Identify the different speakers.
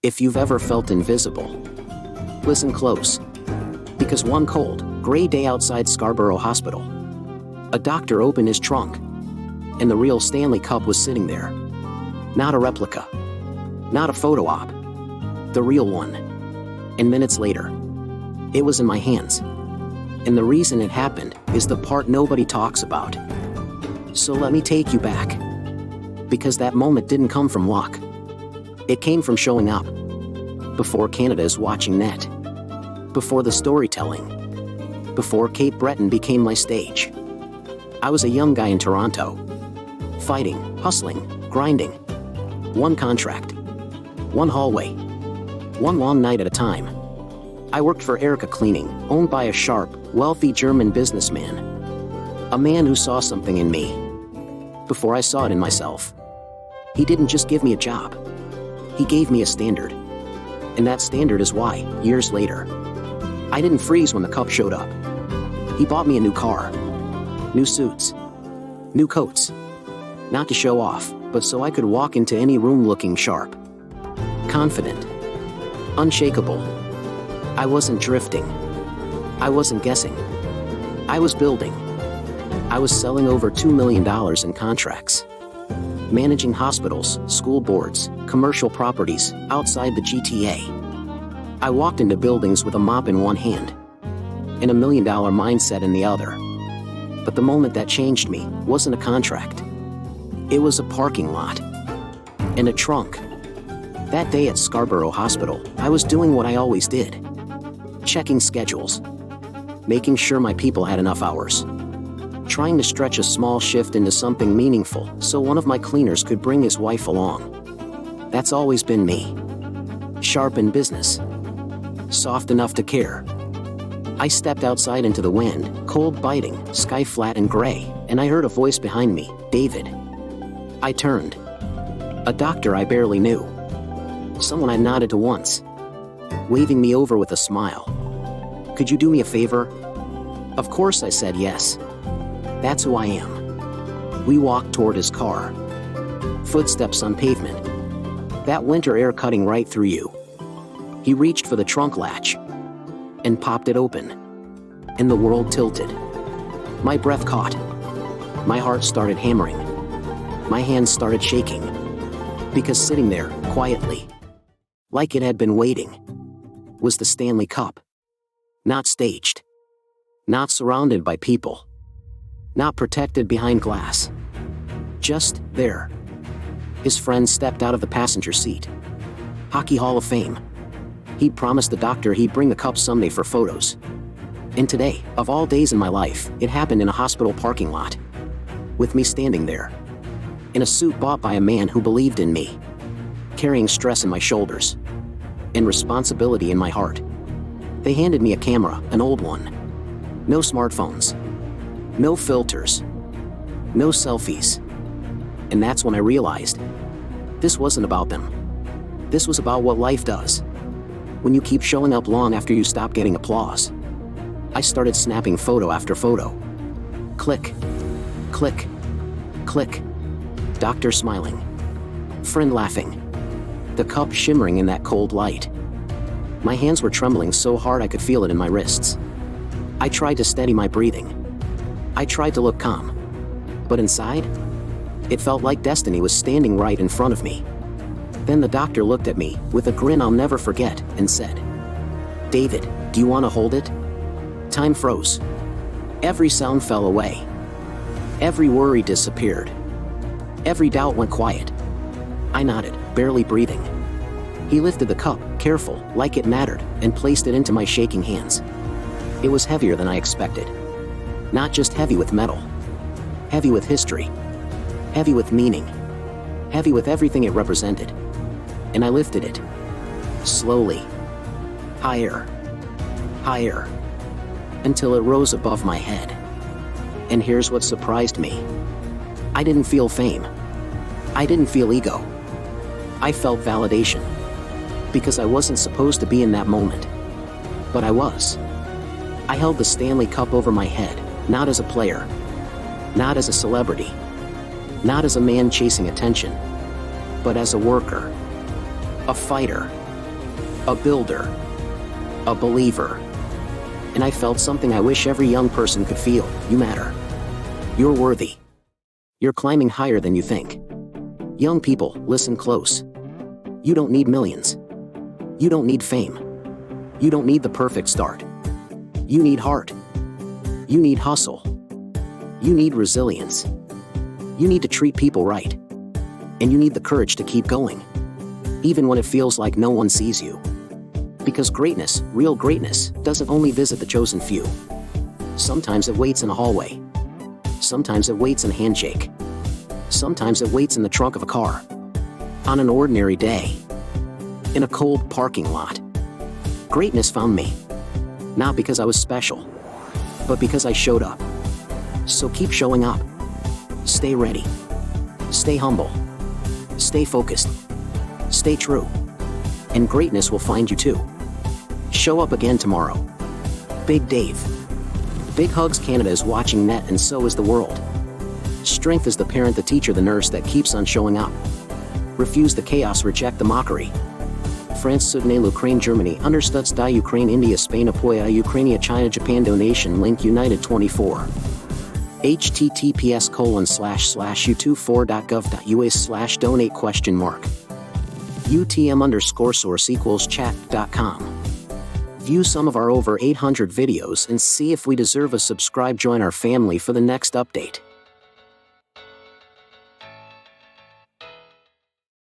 Speaker 1: If you've ever felt invisible, listen close. Because one cold, gray day outside Scarborough Hospital, a doctor opened his trunk, and the real Stanley Cup was sitting there. Not a replica. Not a photo op. The real one. And minutes later, it was in my hands. And the reason it happened is the part nobody talks about. So let me take you back. Because that moment didn't come from luck. It came from showing up. Before Canada's watching net. Before the storytelling. Before Cape Breton became my stage. I was a young guy in Toronto. Fighting, hustling, grinding. One contract. One hallway. One long night at a time. I worked for Erika Cleaning, owned by a sharp, wealthy German businessman. A man who saw something in me. Before I saw it in myself. He didn't just give me a job. He gave me a standard. And that standard is why, years later, I didn't freeze when the cup showed up. He bought me a new car. New suits. New coats. Not to show off, but so I could walk into any room looking sharp. Confident. Unshakable. I wasn't drifting. I wasn't guessing. I was building. I was selling over $2 million in contracts. Managing hospitals, school boards, commercial properties, outside the GTA. I walked into buildings with a mop in one hand, and $1 million mindset in the other. But the moment that changed me wasn't a contract. It was a parking lot. And a trunk. That day at Scarborough Hospital, I was doing what I always did. Checking schedules. Making sure my people had enough hours. Trying to stretch a small shift into something meaningful so one of my cleaners could bring his wife along. That's always been me. Sharp in business. Soft enough to care. I stepped outside into the wind, cold biting, sky flat and gray, and I heard a voice behind me, David. I turned. A doctor I barely knew. Someone I nodded to once. Waving me over with a smile. Could you do me a favor? Of course I said yes. That's who I am. We walked toward his car. Footsteps on pavement. That winter air cutting right through you. He reached for the trunk latch. And popped it open. And the world tilted. My breath caught. My heart started hammering. My hands started shaking. Because sitting there, quietly, like it had been waiting, was the Stanley Cup. Not staged. Not surrounded by people. Not protected behind glass. Just there. His friend stepped out of the passenger seat. Hockey Hall of Fame. He'd promised the doctor he'd bring the cup someday for photos. And today, of all days in my life, it happened in a hospital parking lot. With me standing there. In a suit bought by a man who believed in me. Carrying stress in my shoulders. And responsibility in my heart. They handed me a camera, an old one. No smartphones. No filters. No selfies. And that's when I realized, this wasn't about them. This was about what life does. When you keep showing up long after you stop getting applause. I started snapping photo after photo. Click. Click. Click. Doctor smiling. Friend laughing. The cup shimmering in that cold light. My hands were trembling so hard I could feel it in my wrists. I tried to steady my breathing. I tried to look calm. But inside, it felt like destiny was standing right in front of me. Then the doctor looked at me, with a grin I'll never forget, and said, "David, do you want to hold it?" Time froze. Every sound fell away. Every worry disappeared. Every doubt went quiet. I nodded, barely breathing. He lifted the cup, careful, like it mattered, and placed it into my shaking hands. It was heavier than I expected. Not just heavy with metal. Heavy with history. Heavy with meaning. Heavy with everything it represented. And I lifted it. Slowly. Higher. Higher. Until it rose above my head. And here's what surprised me. I didn't feel fame. I didn't feel ego. I felt validation. Because I wasn't supposed to be in that moment. But I was. I held the Stanley Cup over my head, not as a player. Not as a celebrity. Not as a man chasing attention. But as a worker. A fighter. a builder, a believer. And I felt something I wish every young person could feel: you matter. You're worthy. You're climbing higher than you think. Young people, listen close. You don't need millions. You don't need fame. You don't need the perfect start. You need heart. You need hustle. You need resilience. You need to treat people right. And you need the courage to keep going, even when it feels like no one sees you. Because greatness, real greatness, doesn't only visit the chosen few. Sometimes it waits in a hallway. Sometimes it waits in a handshake. Sometimes it waits in the trunk of a car. On an ordinary day. In a cold parking lot. Greatness found me. Not because I was special, but because I showed up. So keep showing up. Stay ready. Stay humble. Stay focused. Stay true. And greatness will find you too. Show up again tomorrow. Big Dave. Big Hugs Canada is watching net, and so is the world. Strength is the parent, the teacher, the nurse that keeps on showing up. Refuse the chaos, reject the mockery. France, Soudan, Ukraine, Germany, Understuds, Die, Ukraine, India, Spain, Apoya, Ukraine, China, Japan. Donation link United 24. https://u24.gov.us/donate ? UTM_source=chat.com. View some of our over 800 videos and see if we deserve a subscribe. Join our family for the next update.